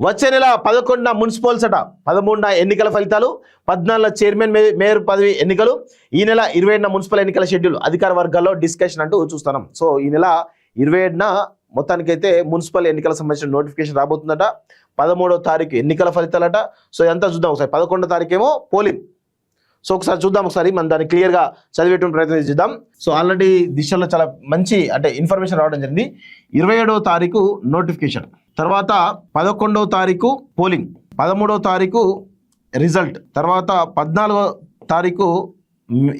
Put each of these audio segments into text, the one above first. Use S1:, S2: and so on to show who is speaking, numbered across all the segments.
S1: వచ్చే నెల 11న మున్సిపల్ సట 13న ఎన్నికల ఫలితాలు, 14న చైర్మన్ మేయర్ పదవి ఎన్నికలు, ఈ నెల 27న మున్సిపల్ ఎన్నికల షెడ్యూల్ అధికార వర్గాల్లో డిస్కషన్ అంటూ చూస్తున్నాం. సో ఈ నెల 27న మొత్తానికైతే మున్సిపల్ ఎన్నికలకు సంబంధించిన నోటిఫికేషన్ రాబోతుందట. 13వ తారీఖు ఎన్నికల ఫలితాలట. సో ఎంత చూద్దాం ఒకసారి. 11వ తారీఖేమో పోలింగ్. సో ఒకసారి చూద్దాం, ఒకసారి మనం దాన్ని క్లియర్గా చదివేటువంటి ప్రయత్నం చేద్దాం. సో ఆల్రెడీ దిశలో చాలా మంచి ఇన్ఫర్మేషన్ రావడం జరిగింది. 27వ తారీఖు నోటిఫికేషన్, తర్వాత 11వ తారీఖు పోలింగ్, 13వ తారీఖు రిజల్ట్, తర్వాత 14వ తారీఖు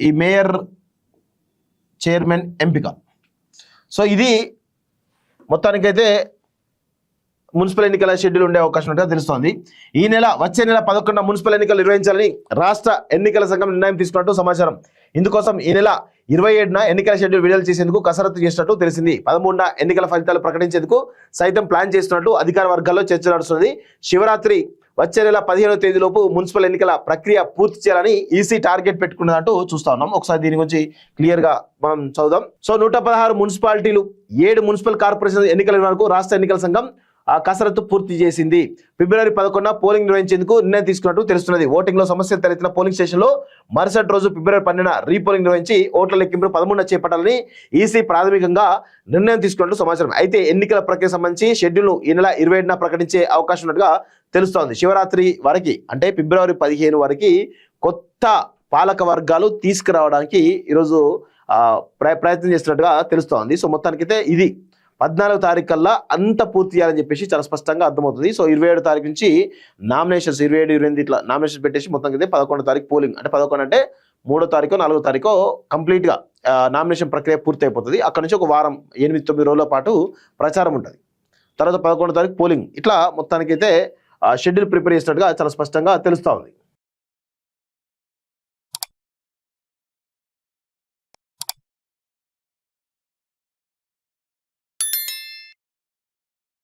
S1: ఈ మేయర్ చైర్మన్ ఎంపిక. సో ఇది మొత్తానికైతే మున్సిపల్ ఎన్నికల షెడ్యూల్ ఉండే అవకాశం ఉంటుందో తెలుస్తోంది. ఈ నెల వచ్చే నెల 11న మున్సిపల్ ఎన్నికలు నిర్వహించాలని రాష్ట్ర ఎన్నికల సంఘం నిర్ణయం తీసుకున్నట్టు సమాచారం. ఇందుకోసం ఈ నెల 27న ఎన్నికల షెడ్యూల్ విడుదల చేసేందుకు కసరత్తు చేసినట్టు తెలిసింది. 13న ఎన్నికల ఫలితాలు ప్రకటించేందుకు సైతం ప్లాన్ చేస్తున్నట్టు అధికార వర్గాల్లో చర్చ నడుస్తున్నది. శివరాత్రి వచ్చే నెల 15వ తేదీలోపు మున్సిపల్ ఎన్నికల ప్రక్రియ పూర్తి చేయాలని ఈసీ టార్గెట్ పెట్టుకున్నట్టు చూస్తా ఉన్నాం. ఒకసారి దీని గురించి క్లియర్గా మనం చదువుదాం. సో 116 మున్సిపాలిటీలు, 7 మున్సిపల్ కార్పొరేషన్ ఎన్నికల వరకు రాష్ట్ర ఎన్నికల సంఘం కసరత్తు పూర్తి చేసింది. ఫిబ్రవరి 11న పోలింగ్ నిర్వహించేందుకు నిర్ణయం తీసుకున్నట్టు తెలుస్తున్నది. ఓటింగ్ లో సమస్యలు తలెత్తిన పోలింగ్ స్టేషన్ లో మరుసటి రోజు ఫిబ్రవరి 12న రీపోలింగ్ నిర్వహించి ఓట్ల లెక్కింపు 13న చేపట్టాలని ఈసీ ప్రాథమికంగా నిర్ణయం తీసుకున్నట్టు సమాచారం. అయితే ఎన్నికల ప్రక్రియ సంబంధించి షెడ్యూల్ ఈ నెల 27న ప్రకటించే అవకాశం ఉన్నట్టుగా తెలుస్తోంది. శివరాత్రి వరకు అంటే ఫిబ్రవరి 15 వరకు కొత్త పాలక వర్గాలు తీసుకురావడానికి ఈరోజు ప్రయత్నం చేస్తున్నట్టుగా తెలుస్తోంది. సో మొత్తానికైతే ఇది 14వ తారీఖు కల్లా అంత పూర్తి చేయాలని చెప్పేసి చాలా స్పష్టంగా అర్థమవుతుంది. సో 27 తారీఖు నుంచి నామినేషన్స్ 27, 28 ఇట్లా నామినేషన్ పెట్టేసి మొత్తం అయితే 11వ తారీఖు పోలింగ్, అంటే 11 అంటే 3వ తారీఖు 4వ తారీఖు కంప్లీట్గా నామినేషన్ ప్రక్రియ పూర్తి అయిపోతుంది. అక్కడ నుంచి ఒక వారం 8-9 రోజుల పాటు ప్రచారం ఉంటుంది. తర్వాత 11వ తారీఖు పోలింగ్, ఇట్లా మొత్తానికైతే షెడ్యూల్ ప్రిపేర్ చేసినట్టుగా చాలా స్పష్టంగా తెలుస్తూ ఉంది.